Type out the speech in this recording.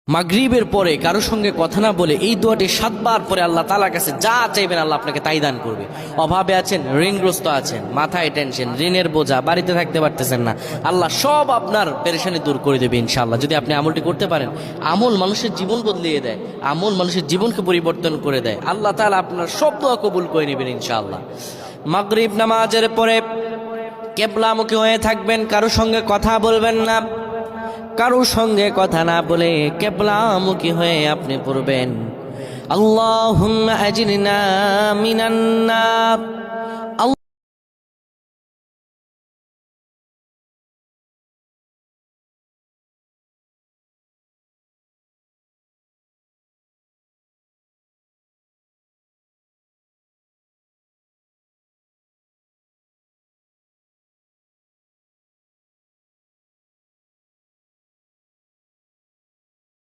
মাগরিবের পরে কারো সঙ্গে কথা না বলে এই দোয়াটি 7 বার পরে আল্লাহ তাআলার কাছে যা চাইবেন আল্লাহ আপনাকে তাই দান করবে। অভাবে আছেন, ঋণগ্রস্ত আছেন, মাথায় টেনশন, ঋণের বোঝা, বাড়িতে থাকতে পারতেছেন না, আল্লাহ সব আপনার পেরেশানি দূর করে দেবে ইনশাআল্লাহ। যদি আপনি আমলটি করতে পারেন, আমল মানুষের জীবন বদলিয়ে দেয়, আমল মানুষের জীবনকে পরিবর্তন করে দেয়। আল্লাহ তাআলা আপনার সব দোয়া কবুল করে নেবেন ইনশাআল্লাহ। মাগরিব নামাজের পরে কিবলামুখী হয়ে থাকবেন, কারো সঙ্গে কথা বলবেন না, কারো সঙ্গে কথা না বলে কিবলামুখী হয়ে আপনি পড়বেন আল্লাহুম্মা আজরিনা মিনান নার।